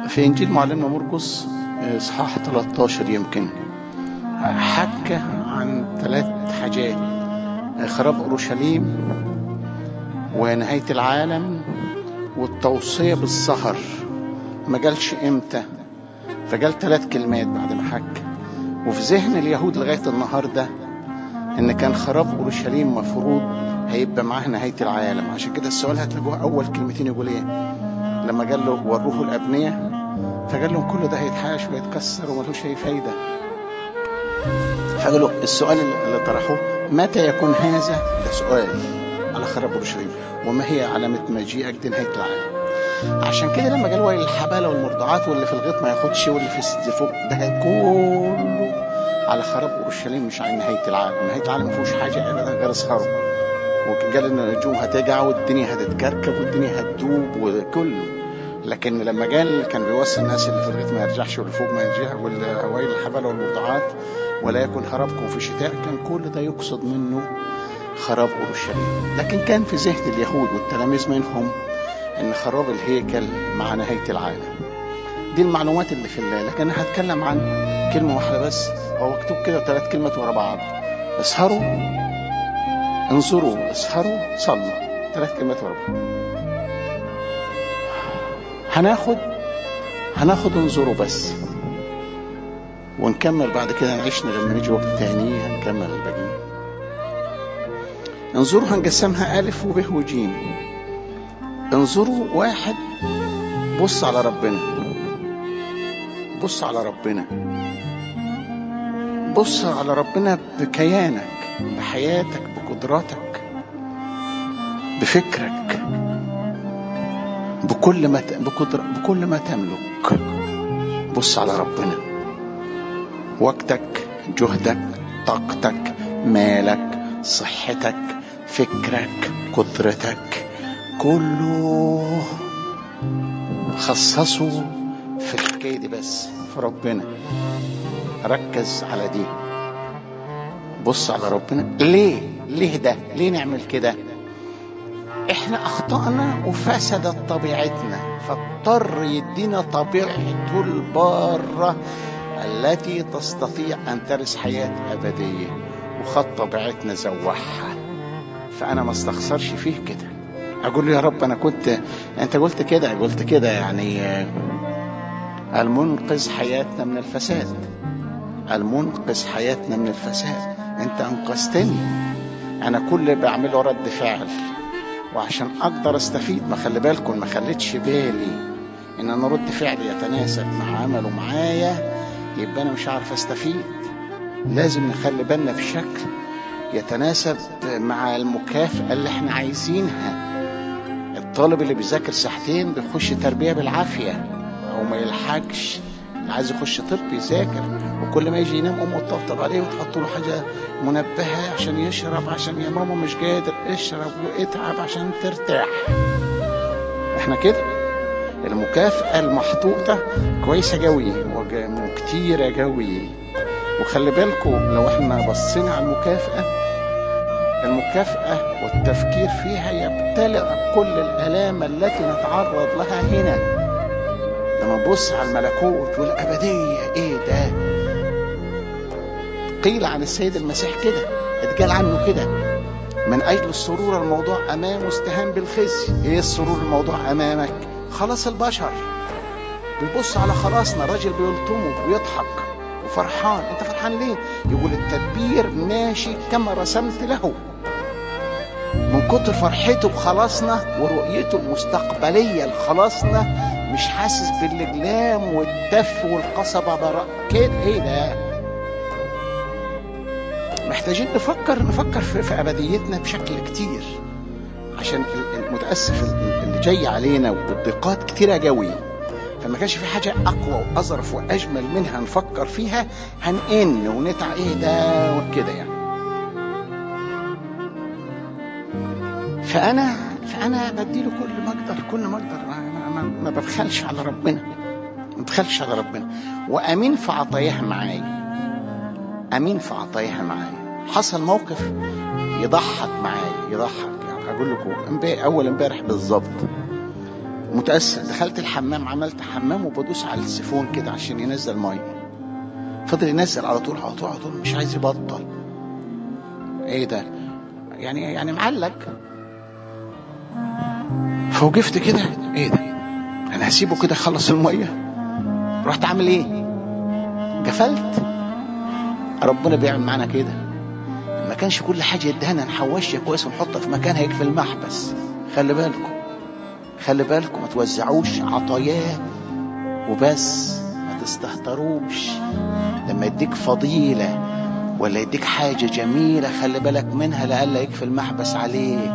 في إنجيل معلمنا مرقس إصحاح 13 يمكن حكى عن 3 حاجات: خراب أورشليم ونهاية العالم والتوصية بالسهر. ما قالش إمتى، فقال 3 كلمات بعد ما حكى. وفي ذهن اليهود لغاية النهاردة إن كان خراب أورشليم مفروض هيبقى معاه نهاية العالم. عشان كده السؤال هتلاقوه أول كلمتين يقول إيه لما قال له وروه الأبنية، فقال لهم كل ده هيتحاش ويتكسر وملوش أي فايدة. فقالوا السؤال اللي طرحوه متى يكون هذا؟ ده سؤال على خراب أورشليم، وما هي علامة مجيئك دي نهاية العالم. عشان كده لما قال ويل الحبالة والمرضعات واللي في الغيط ما ياخدش واللي في فوق، ده كله على خراب أورشليم مش عن نهاية العالم. نهاية العالم مفيهوش حاجة أبدا غير سهره. وقال إن النجوم هتجع والدنيا هتتكركب والدنيا هتدوب وكله. لكن لما قال كان بيوصي الناس اللي في الغيط ما يرجعش واللي فوق ما يرجع ويل الحبالة والمرضعات ولا يكن خرابكم في الشتاء، كان كل ده يقصد منه خراب أورشليم. لكن كان في ذهن اليهود والتلاميذ منهم إن خراب الهيكل مع نهاية العالم. دي المعلومات اللي في الله. لكن أنا هتكلم عن كلمة واحدة بس، هو مكتوب كده 3 كلمات ورا بعض: اسهروا، انظروا، اسهروا، صلوا. 3 كلمات ورا بعض. هناخد انظروا بس، ونكمل بعد كده. نعيشنا لما نيجي وقت تاني هنكمل الباقي. انظروا هنقسمها ألف وب وجيم. انظروا 1، بص على ربنا، بص على ربنا، بص على ربنا بكيانك، بحياتك، بقدراتك، بفكرك، بكل ما تملك. بص على ربنا. وقتك، جهدك، طاقتك، مالك، صحتك، فكرك، قدرتك، كله خصصه في الحكاية دي بس، في ربنا. ركز على دي، بص على ربنا. ليه ده؟ ليه نعمل كده؟ احنا اخطأنا وفسدت طبيعتنا، فاضطر يدينا طبيعته البارة التي تستطيع ان ترث حياة ابدية، وخد طبيعتنا زوحها. فانا ما استخسرش فيه كده، اقول له يا رب انا انت قلت كده يعني المنقذ حياتنا من الفساد، المنقذ حياتنا من الفساد. انت انقذتني، انا كل اللي بعمله رد فعل، وعشان اقدر استفيد ما خلي بالكم ما خليتش بالي ان انا رد فعلي يتناسب مع عمله معايا، يبقى انا مش عارف استفيد. لازم نخلي بالنا في شكل يتناسب مع المكافأة اللي احنا عايزينها. الطالب اللي بيذاكر ساعتين بيخش تربية بالعافية او ما يلحقش، اللي عايز يخش طب يذاكر، وكل ما يجي ينام امه تطبطب عليه وتحط له حاجه منبهه عشان يشرب، عشان يا ماما مش قادر، اشرب واتعب عشان ترتاح. احنا كده المكافأة المحطوطة كويسة قوي وكتيرة قوي. وخلي بالكم لو احنا بصينا على المكافأة والتفكير فيها يبتلع كل الآلام التي نتعرض لها هنا. لما نبص على الملكوت والأبدية، ايه ده؟ قيل عن السيد المسيح كده، اتقال عنه كده: من أجل السرور الموضوع أمامه استهان بالخزي. ايه السرور الموضوع أمامك؟ خلاص البشر. بيبص على خلاصنا، الراجل بيلطمه ويضحك وفرحان. انت فرحان ليه؟ يقول التدبير ماشي كما رسمت له. من كتر فرحته بخلاصنا ورؤيته المستقبلية لخلاصنا مش حاسس باللجلام والتف والقصبة كده. ايه ده؟ محتاجين نفكر في أبديتنا بشكل كتير، عشان المتأسف اللي جاي علينا والضيقات كتيرة قوي. فما كانش في حاجة أقوى وأظرف وأجمل منها نفكر فيها هنئن ونتع ايه ده وكده يعني. فأنا بديله كل ما أقدر ما ببخلش على ربنا، ما ببخلش على ربنا. وأمين في عطاياها معايا. حصل موقف يضحك معايا، يعني هقول لكم أول امبارح بالظبط متأثر. دخلت الحمام، عملت حمام وبدوس على السيفون كده عشان ينزل ميه، فضل ينزل على طول على طول على طول، مش عايز يبطل. ايه ده؟ يعني معلق. فوقفت كده، ايه ده؟ انا هسيبه كده يخلص الميه؟ رحت عامل ايه؟ قفلت. ربنا بيعمل معانا كده، ما كانش كل حاجه يدهنا نحوشها كويس ونحطها في مكانها يكفي المحبس. خلي بالكم ما توزعوش عطاياه وبس، ما تستهتروش. لما يديك فضيله ولا يديك حاجه جميله خلي بالك منها، لألا يكفي المحبس عليك.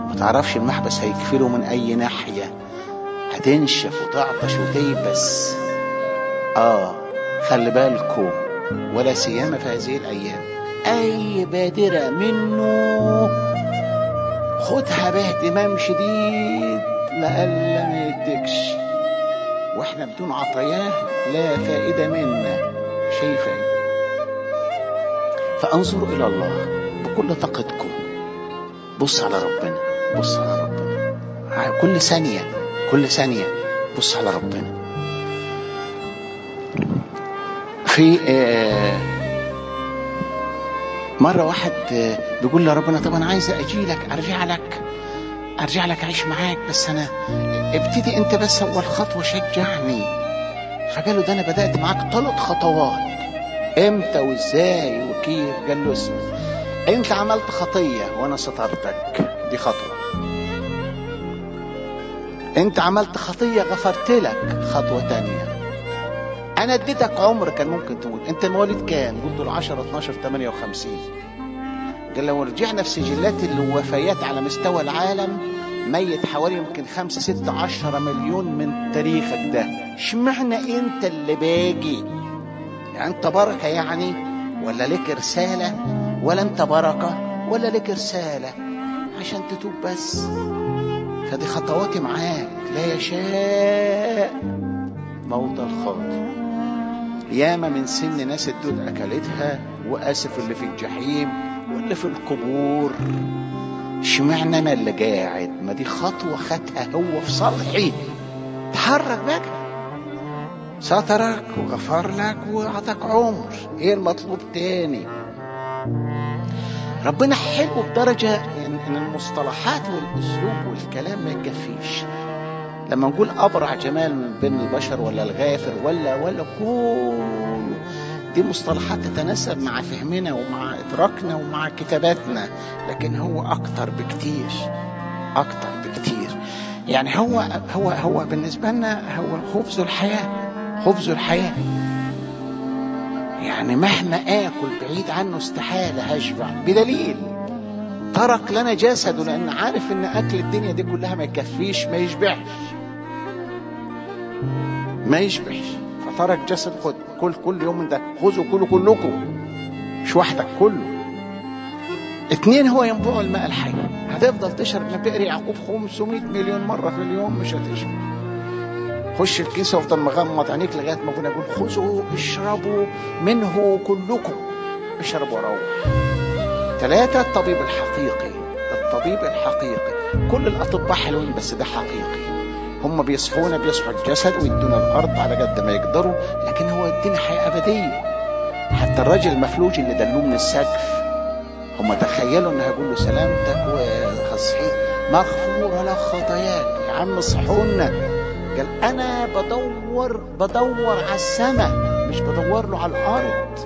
ما تعرفش المحبس هيكفله من اي ناحيه، هتنشف وتعطش وتيبس. خلي بالكم، ولا سيما في هذه الايام اي بادره منه خدها باهتمام شديد لألا ما يديكش، واحنا بدون عطاياه لا فائده منا. شايفه؟ فانظروا الى الله بكل طاقتكم. بص على ربنا، كل ثانيه بص على ربنا. في مرة واحد بيقول لربنا طب أنا عايز أجيلك أرجع لك أعيش معاك، بس أنا ابتدي أنت بس أول خطوة شجعني. فقال له ده أنا بدأت معاك 3 خطوات. إمتى وإزاي وكيف؟ قال له اسمع، أنت عملت خطية وأنا سترتك، دي خطوة. أنت عملت خطية غفرت لك، خطوة تانية. أنا اديتك عمر كان ممكن تموت. أنت مواليد كام؟ قلت له 10 12 58. قال لو رجعنا في سجلات الوفيات على مستوى العالم ميت حوالي يمكن 5 6 10 مليون من تاريخك ده. اشمعنى أنت اللي باقي؟ يعني أنت بركة يعني، ولا لك رسالة؟ ولا أنت بركة ولا لك رسالة عشان تتوب بس. فدي خطواتي معاك، لا يشاء موت الخاطئ. ياما من سن ناس الدود أكلتها، وآسف اللي في الجحيم واللي في القبور. اشمعنى أنا اللي قاعد؟ ما دي خطوة خدها هو في صالحي. تحرك بقى، سترك وغفر لك وعطاك عمر. ايه المطلوب تاني؟ ربنا حلو بدرجة ان المصطلحات والاسلوب والكلام ما يكفيش. لما نقول أبرع جمال من بين البشر ولا الغافر ولا كله، دي مصطلحات تتناسب مع فهمنا ومع إدراكنا ومع كتاباتنا، لكن هو أكتر بكتير. يعني هو بالنسبة لنا هو خبز الحياة. يعني مهما آكل بعيد عنه استحالة هشبع، بدليل ترك لنا جسده، لأن عارف إن أكل الدنيا دي كلها ما يكفيش، ما يشبعش. فترك جسد. خد كل يوم من ده، خذوا كلكم، مش وحدك، كله. 2 هو ينبوع الماء الحي. هتفضل تشرب من بئر يعقوب 500 مليون مرة في اليوم مش هتشبع. خش الكيسة وافضل مغمض عينيك لغاية ما ابونا يقول خذوا اشربوا منه كلكم، اشرب وروح. 3 الطبيب الحقيقي. كل الأطباء حلوين بس ده حقيقي. هم بيصحوا الجسد ويدونا الأرض على قد ما يقدروا، لكن هو يدينا حياة أبدية. حتى الراجل المفلوج اللي دلوه من السقف، هم تخيلوا انه هيقول له سلامتك وخصحيت مغفورة لك خطاياك. يا عم صحونا. قال أنا بدور على السماء، مش بدور له على الأرض.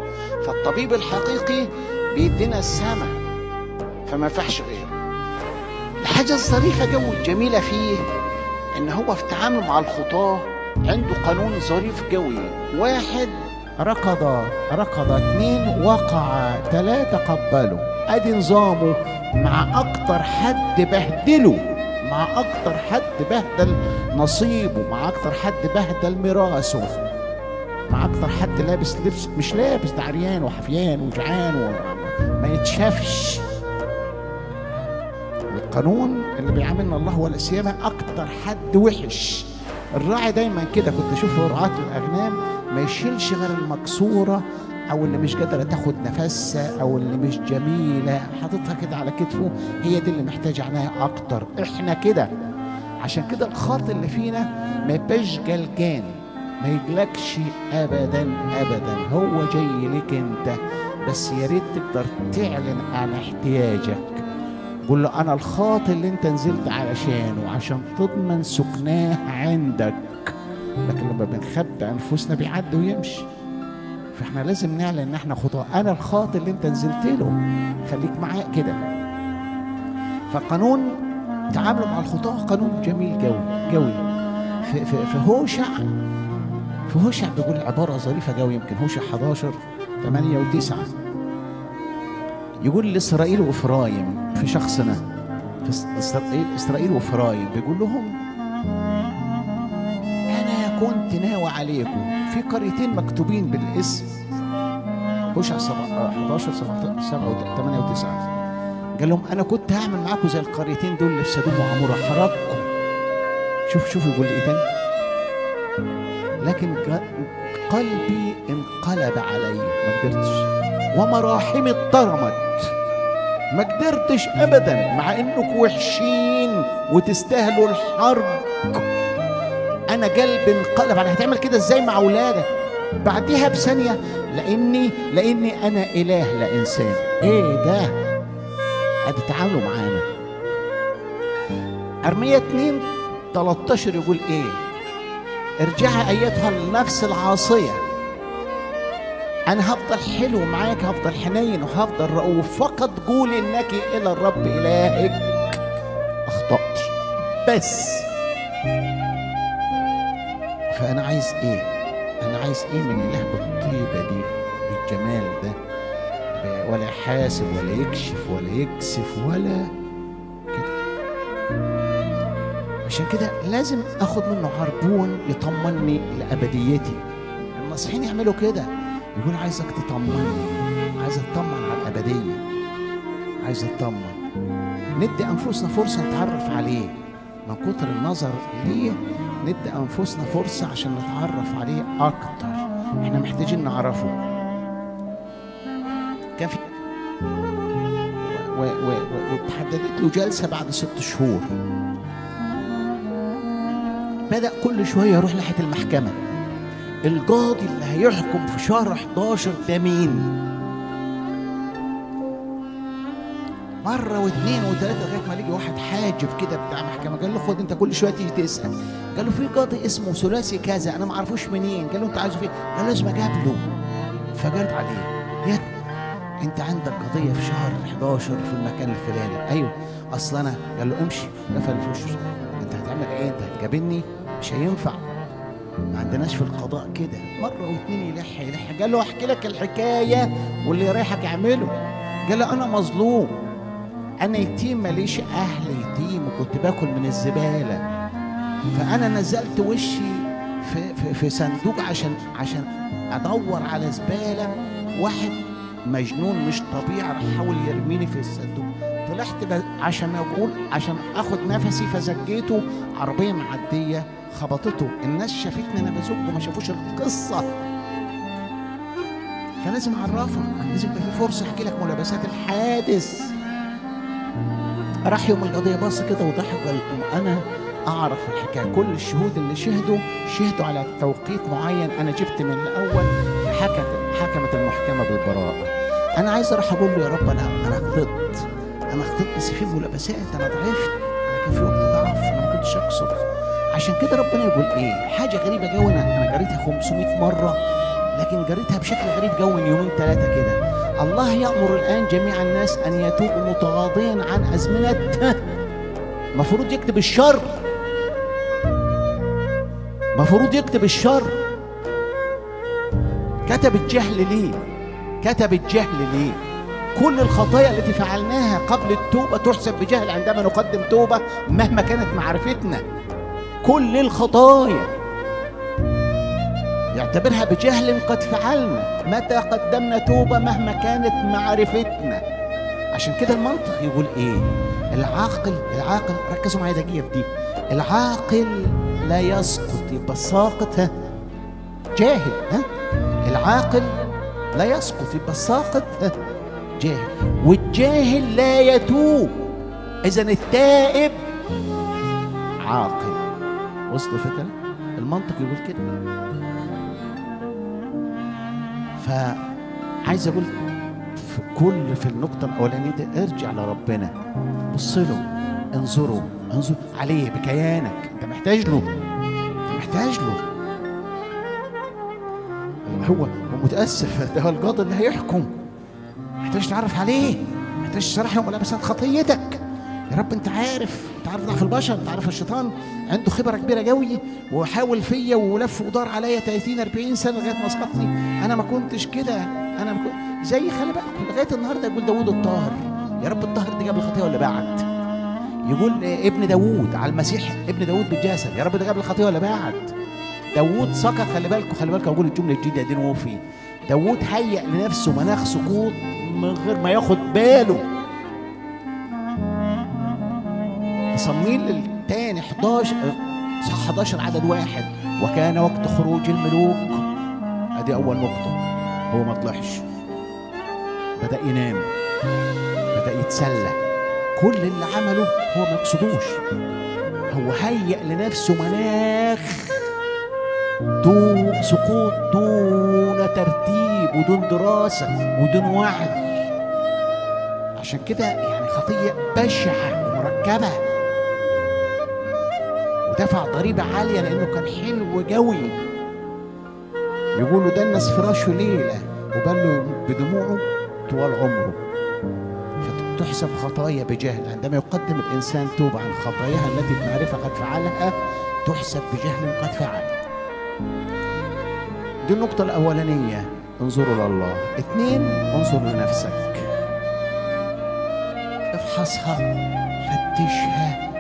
فالطبيب الحقيقي بيدينا السماء، فما فحش غيره. الحاجة الظريفة جو الجميلة فيه إن هو في التعامل مع الخطاة عنده قانون ظريف قوي. 1 ركض 2 وقع 3 قبله. ادي نظامه مع اكتر حد بهدله، مع اكتر حد بهدل نصيبه، مع اكتر حد بهدل ميراثه، مع اكتر حد لابس لبس مش لابس، ده عريان وحفيان وجعان وما يتشافش. القانون اللي بيعاملنا الله ولا سيما اكتر حد وحش. الراعي دايما كده، كنت اشوف رعاة الاغنام ما يشيلش غير المكسوره او اللي مش قادره تاخد نفسها او اللي مش جميله، حاططها كده على كتفه، هي دي اللي محتاج عنايه اكتر. احنا كده عشان كده الخاطئ اللي فينا ما يبقاش جلجان، ما يجلكش ابدا ابدا، هو جاي لك انت بس. يا ريت تقدر تعلن عن احتياجك، قول له انا الخاطئ اللي انت نزلت علشانه عشان تضمن سكناه عندك. لكن لما بنخبي انفسنا بيعدي ويمشي. فاحنا لازم نعلن ان احنا خطاة، انا الخاطئ اللي انت نزلت له، خليك معايا كده. فقانون تعاملوا مع الخطاة قانون جميل قوي. في هوشع بيقول عبارة ظريفة قوي، يمكن هوشع 11:8-9 يقول لإسرائيل وإفرايم في شخصنا، في إسرائيل وإفرايم بيقول لهم أنا كنت ناوي عليكم في قريتين مكتوبين بالاسم. هوشع 11:8-9 قال لهم أنا كنت هعمل معاكم زي القريتين دول اللي في سدوم وعمورة، حرقكم. شوف يقول إيه تاني؟ لكن قلبي انقلب علي، ما قدرتش، ومراحمي اترمت، ما قدرتش ابدا، مع انكم وحشين وتستاهلوا الحرب. انا قلبي انقلب علي. هتعمل كده ازاي مع اولادك؟ بعدها بثانيه لاني انا اله لا انسان. ايه ده؟ هتتعاملوا معانا. ارميا 2:13 يقول ايه؟ ارجعي ايتها النفس العاصيه، انا هفضل حلو معاك، هفضل حنين وهفضل رؤوف، فقط قولي انك الى الرب الهك اخطأت بس. فانا عايز ايه؟ انا عايز ايه من اله بالطيبه دي بالجمال ده، ولا يحاسب ولا يكشف ولا يكسف ولا كده. عشان كده لازم اخد منه عربون يطمني لابديتي. الناصحين يعملوا كده، يقول عايزك تطمني، عايز اطمن على الابديه، عايز اطمن. ندي انفسنا فرصه نتعرف عليه، من كتر النظر ليه ندي انفسنا فرصه عشان نتعرف عليه اكتر. احنا محتاجين نعرفه. كان في وتحددت له جلسه بعد 6 شهور. بدأ كل شويه يروح ناحيه المحكمه. القاضي اللي هيحكم في شهر 11 ده مين؟ مرة واثنين وثلاثة لغاية ما يجي واحد حاجب كده بتاع محكمة، قال له خد انت كل شوية تيجي تسأل. قال له في قاضي اسمه ثلاثي كذا انا ما اعرفوش منين. قال له انت عايزه فين؟ قال له لازم اقابله. فقال عليه يا انت عندك قضية في شهر 11 في المكان الفلاني. ايوه اصل انا. قال له امشي. قفل في وشه. انت هتعمل ايه؟ انت هتجابني؟ مش هينفع، ما عندناش في القضاء كده. مرة واثنين يلح. قال له احكي لك الحكاية واللي رايحك اعمله. قال له انا مظلوم، انا يتيم ماليش اهل، يتيم وكنت باكل من الزبالة، فانا نزلت وشي في صندوق عشان ادور على زبالة. واحد مجنون مش طبيعي راح حاول يرميني في الصندوق، طلعت عشان اخد نفسي فزجيته، عربية معدية خبطته، الناس شافتني انا بزج وما شافوش القصه. فلازم اعرفك، لازم يبقى في فرصه احكي لك ملابسات الحادث. راح يوم القضيه بص كده وضحك وقال انا اعرف الحكايه، كل الشهود اللي شهدوا على توقيت معين انا جبت من الاول. حكمت المحكمه بالبراءه. انا عايز اروح اقول له يا رب انا خطيت بس في ملابسات، انا ضعفت، انا كان في وقت ضعف، انا ما كنتش اقصد. عشان كده ربنا يقول ايه؟ حاجه غريبه قوي، انا قريتها 500 مره لكن قريتها بشكل غريب قوي من 2-3 كده. الله يأمر الآن جميع الناس أن يتوبوا متغاضيا عن أزمنة. مفروض يكتب الشر، مفروض يكتب الشر. كتب الجهل ليه؟ كل الخطايا التي فعلناها قبل التوبة تحسب بجهل عندما نقدم توبة مهما كانت معرفتنا. كل الخطايا يعتبرها بجهل قد فعلنا متى قدمنا توبة مهما كانت معرفتنا. عشان كده المنطق يقول ايه؟ العاقل ركزوا معايا دقيقة دي. العاقل لا يسقط، يبقى الساقط جاهل. العاقل لا يسقط، يبقى الساقط جاهل، والجاهل لا يتوب. إذن التائب عاقل. وصل الفكرة؟ المنطق يقول كده. فعايز اقول في النقطة الأولانية دي ارجع لربنا، بص له، انظر عليه بكيانك، انت محتاج له، هو متأسف، ده هو القاضي اللي هيحكم، محتاج تعرف عليه، محتاج تشرح له ملابسات خطيتك. يا رب انت عارف ضعف البشر، انت عارف الشيطان عنده خبره كبيره قوي وحاول فيا ولف ودار عليا 30-40 سنه لغايه ما اسقطني. انا ما كنتش كده، انا ما كنت زي، خلي بالك لغايه النهارده يقول داوود الطاهر. يا رب الطاهر دي قبل الخطيه ولا بعد؟ يقول ابن داوود على المسيح ابن داوود بالجسد، يا رب ده قبل الخطيه ولا بعد؟ داوود سقط، خلي بالكم اقول الجمله الجديده دي وفي داوود هيأ لنفسه مناخ سقوط من غير ما ياخد باله. صمويل الثاني 11 عدد 1، وكان وقت خروج الملوك. ادي اول نقطه، هو ما طلعش، بدأ ينام، بدأ يتسلى، كل اللي عمله هو ما يقصدوش، هو هيأ لنفسه مناخ دون سقوط، دون ترتيب ودون دراسة ودون وعي. عشان كده يعني خطية بشعة ومركبة، ودفع ضريبة عالية لأنه كان حلو قوي. يقولوا دنس فراشه ليلة وبلوا بدموعه طوال عمره. فتحسب خطايا بجهل. عندما يقدم الإنسان توبة عن خطاياها التي بمعرفة قد فعلها تحسب بجهل قد فعل. دي النقطة الأولانية، انظروا لله. 2، انظر لنفسك، افحصها، فتشها،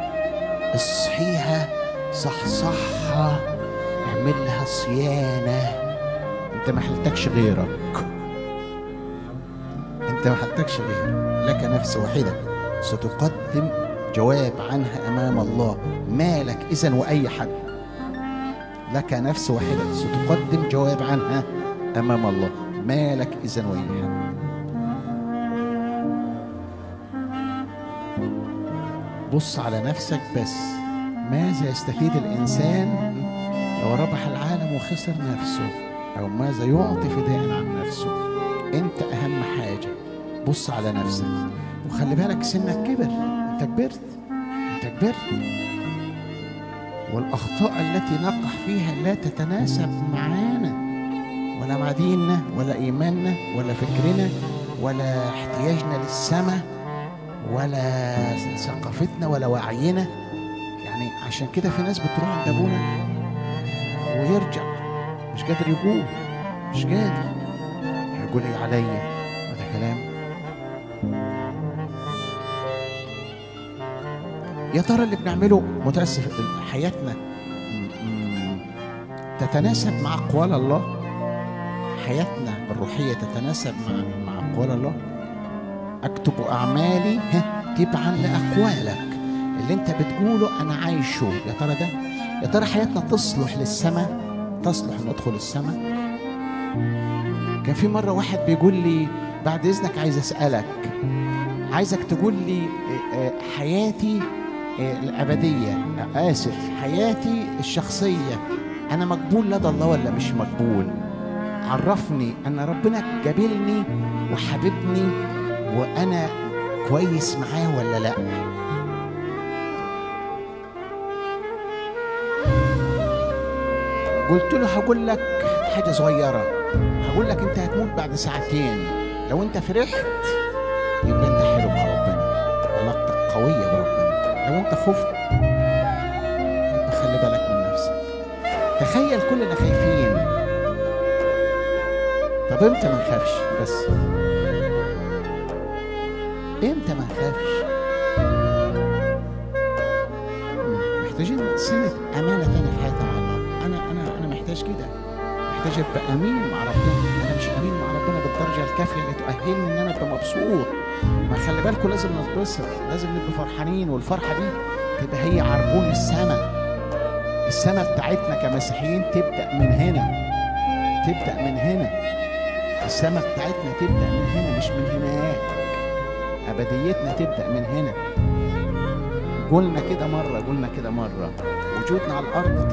اصحيها، صحصحها، اعمل لها صيانة. انت ما حلتكش غيرك، لك نفس واحدة ستقدم جواب عنها أمام الله. مالك إذن وأي حد، لك نفس واحدة ستقدم جواب عنها أمام الله. مالك إذن وأي حد. بص على نفسك بس. ماذا يستفيد الإنسان لو ربح العالم وخسر نفسه؟ أو ماذا يعطي فداء عن نفسه؟ أنت أهم حاجة. بص على نفسك، وخلي بالك سنك كبر، أنت كبرت، والأخطاء التي نقع فيها لا تتناسب معانا ولا مع ديننا ولا إيماننا ولا فكرنا ولا احتياجنا للسماء ولا ثقافتنا ولا وعينا. يعني عشان كده في ناس بتروح عند أبونا ويرجع مش قادر يقول، مش قادر يقول إيه عليا، وده كلام. يا ترى اللي بنعمله متأسف حياتنا تتناسب مع أقوال الله؟ حياتنا الروحية تتناسب مع أقوال الله؟ أكتب أعمالي تبعا لأقوالك، اللي أنت بتقوله أنا عايشه. يا ترى ده، يا ترى حياتنا تصلح للسماء، تصلح ندخل السماء؟ كان في مرة واحد بيقول لي بعد إذنك عايز أسألك، عايزك تقول لي حياتي الأبدية، حياتي الشخصية، أنا مقبول لدى الله ولا مش مقبول؟ عرفني أن ربنا قابلني وحبيبني وأنا كويس معاه ولا لأ. قلت له هقول لك حاجة صغيرة، هقول لك أنت هتموت بعد 2 ساعات. لو أنت فرحت يبقى أنت حلو مع ربنا، علاقتك قوية بربنا. لو أنت خفت يبقى خلي بالك من نفسك. تخيل كلنا خايفين، طب امتى ما نخافش؟ بس امتى ما نخافش؟ محتاجين سنة أمانة تانية في حياتنا مع الله. أنا محتاج كده، محتاج أبقى أمين مع ربنا. أنا مش أمين مع ربنا بالدرجة الكافية اللي تؤهلني إن أنا أبقى مبسوط. ما خلي بالكم لازم نتبسط، لازم نبقى فرحانين، والفرحة دي تبقى هي عربون السماء بتاعتنا كمسيحيين تبدأ من هنا، السماء بتاعتنا تبدأ من هنا مش من هناك. أبديتنا تبدأ من هنا. قلنا كده مرة وجودنا على الأرض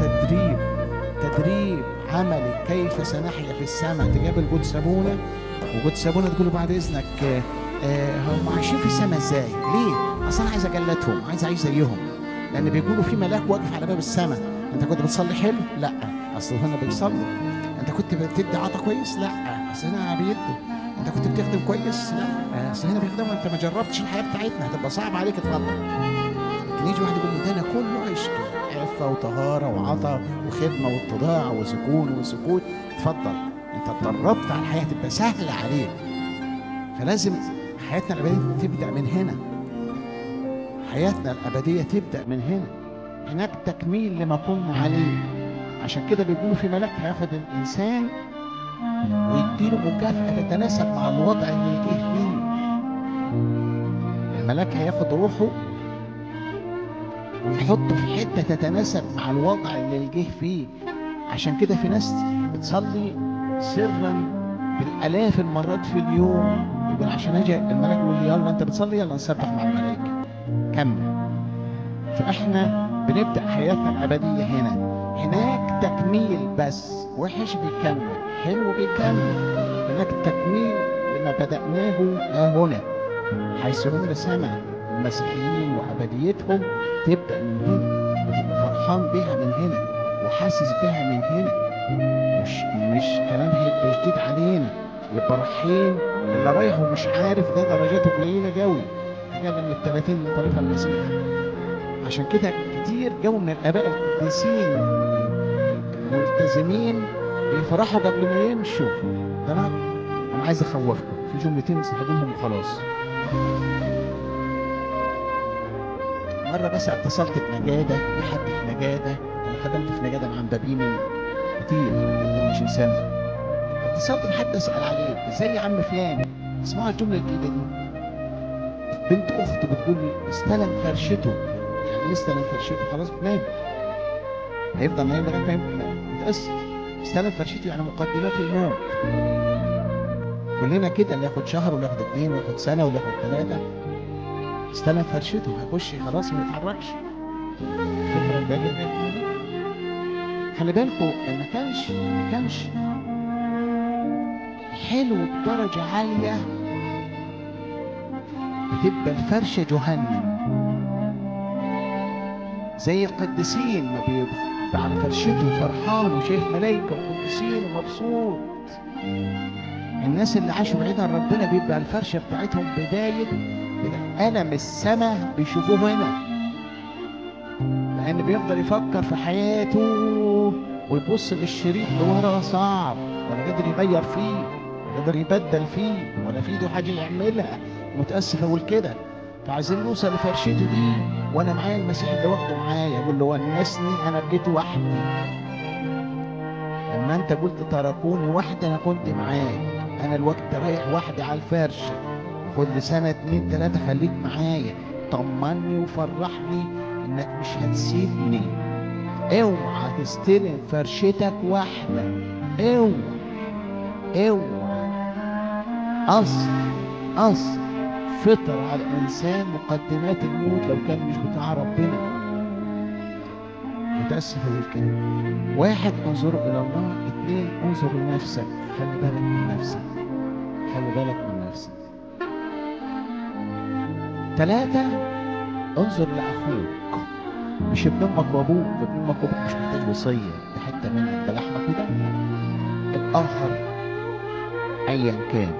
تدريب عملي كيف سنحيا في السماء. تقابل قدس أبونا وقدس أبونا تقول له بعد إذنك هم عايشين في السماء إزاي؟ ليه؟ أصل أنا عايز أجلدهم، عايز أعيش زيهم، لأن بيقولوا في ملاك واقف على باب السماء. أنت كنت بتصلي حلو؟ لا، أصل هنا بيصلوا. أنت كنت بتدي عطا كويس؟ لا، أصل هنا بيدوا. أنت كنت بتخدم كويس؟ لا، أصل هنا بيخدموا. أنت ما جربتش الحياة بتاعتنا، هتبقى صعب عليك. اتفضل. لكن يجي واحد يقول لي ده أنا كله عشته عفة وطهارة وعطا وخدمة واتضاع وسكون وسكوت. اتفضل، أنت اتدربت على الحياة تبقى سهلة عليك. فلازم حياتنا الأبدية تبدأ من هنا. حياتنا الأبدية تبدأ من هنا. هناك تكميل لما كنا عليه. عشان كده بيقولوا في ملاك هياخد الإنسان ويديله مكافأة تتناسب مع الوضع اللي جه فيه. الملاك هياخد روحه ويحطه في حتة تتناسب مع الوضع اللي جه فيه. عشان كده في ناس بتصلي سرا بالآلاف المرات في اليوم، يقول عشان اجي الملاك يقول لي يلا انت بتصلي، يلا نسبح مع الملائكة كمل. فاحنا بنبدأ حياتنا الأبدية هنا. هناك تكميل بس، وحش بيكمل، حلو بيكمل. هناك تكميل لما بدأناه هنا، حيث هم سمع المسيحيين وأبديتهم تبدأ من هنا، وتبقى فرحان بها من هنا وحاسس بها من هنا. مش كلام هيبقى جديد علينا. يبقى رايحين اللي رايحه مش عارف ده درجاته قليلة قوي، حاجة من ال30 من طريق المسيح. عشان كده كتير جو من الآباء القديسين الملتزمين بيفرحوا قبل ما يمشوا. أنا عايز أخوفكم في جملتين هقولهم وخلاص. مرة بس اتصلت بنجادة، بحد في نجادة، أنا خدمت في نجادة مع مبابين كتير 20 سنة. اتصلت بحد أسأل عليه، إزاي يا عم فلان؟ اسمعوا الجملة الجديدة دي. بنت أخته بتقول لي استلم فرشته. يعني استلم فرشته؟ خلاص بنام، هيفضل نايم لغاية ما يتأثر. استلم فرشته يعني مقدمات الموت. كلنا كده، اللي ياخد شهر واللي ياخد 2 واللي ياخد سنة واللي ياخد 3. استلم فرشته هيخش خلاص ما يتحركش. الفكرة الباقية خلي بالكم ما كانش حلو بدرجة عالية بتبقى الفرشة جهنم. زي القديسين ما بيبقى على فرشته فرحان وشايف ملايكة وقديسين ومبسوط. الناس اللي عاشوا بعيد عن ربنا بيبقى الفرشة بتاعتهم بداية ألم السماء بيشوفوه هنا، لأن بيفضل يفكر في حياته ويبص للشريط اللي ورا صعب، ولا قادر يغير فيه ولا قادر يبدل فيه ولا في ايده حاجة يعملها، متأسف أقول كده. فعايزين نوصل لفرشته دي وأنا معايا المسيح اللي واخده معايا، أقول له ونسني أنا بقيت وحدي. لما أنت قلت تركوني وحدي أنا كنت معاك، أنا الوقت رايح وحدي على الفرشة. كل سنة 2 3 خليك معايا، طمني وفرحني إنك مش هتسيبني. اوعى تستلم فرشتك وحدك، اوعى. أصل فطر على الإنسان مقدمات الموت لو كان مش بتاع ربنا. متأسف بالكلام. 1 انظر إلى الله، 2 انظر لنفسك. خلي بالك من نفسك، خلي بالك من نفسك. 3 انظر لأخوك، مش ابن أمك وأبوك. ابن أمك وأبوك مش محتاج وصية، ده حتة منك، ده لحمة كده. الآخر أيا كان،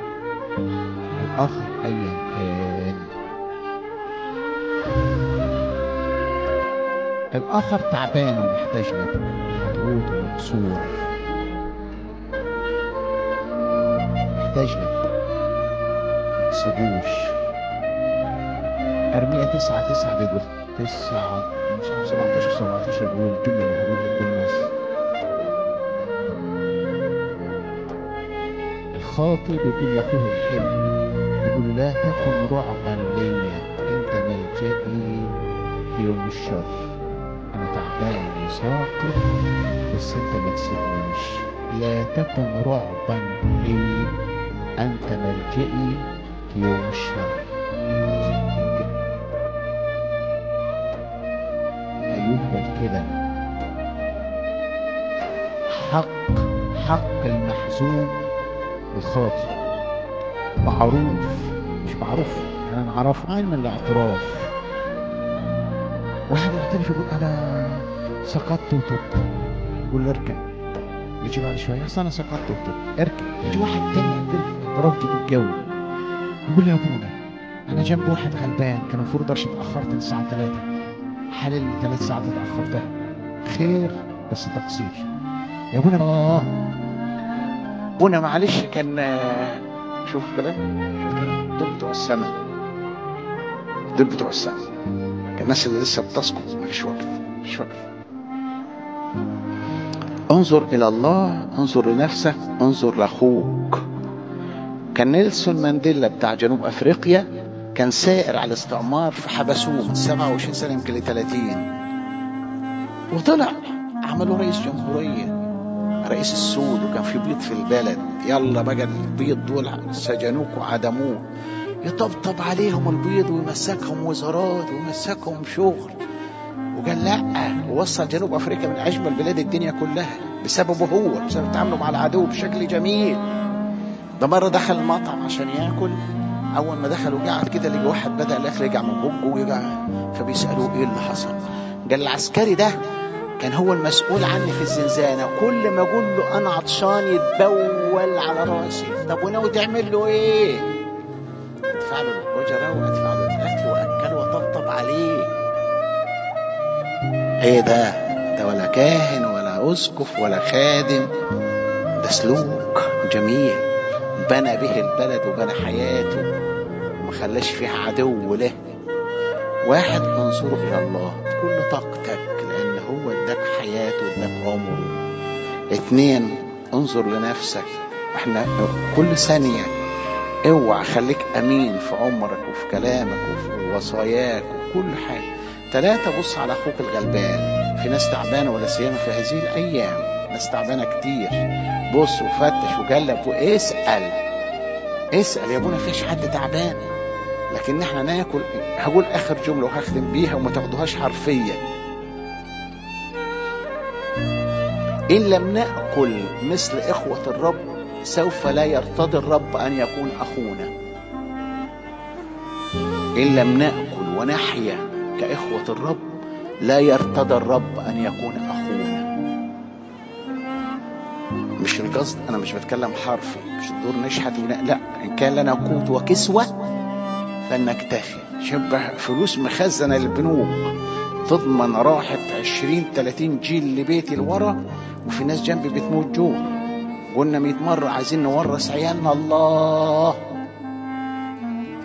الآخر أيا كان، الآخر تعبان ومحتاج لك، مضغوط ومكسور، محتاج لك، متسيبوش. أرمية 9:9 بيقول 9 مش 17 بيقول الجملة اللي هقولها لكل الناس. الخاطئ بيقول لأخوه الحلو، بيقول لا تكن رعبا ليا، أنت ملجئي في يوم الشر. أنا تعبان وساقط بس أنت ما تسيبنيش. لا تكن رعبا لي، أنت ملجئي في يوم الشر. كده. حق المحزون الخاطئ معروف، مش معروف انا نعرفه، علم الاعتراف. واحد يعترف يقول انا سقطت وتبت، يقول له اركن. يجي بعد شويه اصل انا سقطت وتبت، اركن. يجي واحد تاني يعترف اعتراف بالجو، يقول له يا ابونا انا جنب واحد غلبان كان المفروض ارشد، اتاخرت للساعه 3، حلل 3 ساعات اتاخرتها، خير بس تقصير يا ابونا. ابونا معلش كان شوف كده، دول بتوع السنة، دول بتوع السنة، الناس اللي لسه بتسقط مفيش وقت، مفيش وقت. انظر إلى الله، انظر لنفسك، انظر لأخوك. كان نيلسون مانديلا بتاع جنوب أفريقيا كان سائر على الاستعمار، في حبسوه من 27 سنة يمكن ل 30، وطلع عملوا رئيس جمهورية، رئيس السود، وكان في بيض في البلد. يلا بقى البيض دول سجنوك وعدموه، يطبطب عليهم البيض ويمسكهم وزارات ويمسكهم شغل، وقال لا، ووصل جنوب افريقيا من اجمل بلاد الدنيا كلها بسببه هو، بسبب تعامله مع العدو بشكل جميل. ده مرة دخل المطعم عشان ياكل، اول ما دخل وقعد كده لقى واحد بدأ الاكل يقع من بقه ويقع، فبيسألوه ايه اللي حصل؟ قال العسكري ده كان هو المسؤول عني في الزنزانة، كل ما اقول له انا عطشان يتبول على راسي. طب وناوي تعمل له ايه؟ ادفع له الأجرة وادفع له الاكل واكله وطبطب عليه. ايه ده ولا كاهن ولا اسقف ولا خادم، ده سلوك جميل بنى به البلد وبنى حياته وما خلاش فيها عدو له. واحد، انظروا الى الله بكل طاقتك لان هو اداك حياته واداك عمره. 2، انظر لنفسك. احنا كل ثانية اوعى خليك امين في عمرك وفي كلامك وفي وصاياك وكل حاجة. 3، بص على اخوك الغلبان. في ناس تعبانة ولا سيما في هذه الايام، ناس تعبانة كتير. بص وفتش وجلب واسأل يا ابونا فيش حد تعبان. لكن احنا ناكل، هقول اخر جملة وهختم بيها وما تاخدوهاش حرفيا. ان لم نأكل مثل اخوة الرب سوف لا يرتضي الرب ان يكون اخونا. ان لم نأكل ونحيا كاخوة الرب لا يرتضى الرب ان يكون اخونا. مش القصد، انا مش بتكلم حرفي، مش الدور نشحت لا، ان كان لنا قوت وكسوة فلنكتفي. شبه فلوس مخزنة للبنوك تضمن راحة 20-30 جيل لبيتي لورا، وفي ناس جنبي بتموت جوع. قلنا 100 مرة عايزين نورث عيالنا الله.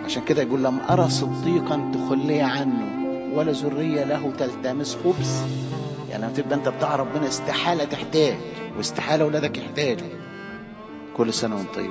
عشان كده يقول لم أرى صديقا تخلي عنه ولا ذرية له تلتمس خبز. يعني لما تبقى انت بتاع ربنا استحالة تحتاج، واستحالة ولادك يحتاجوا. كل سنة وانت طيب.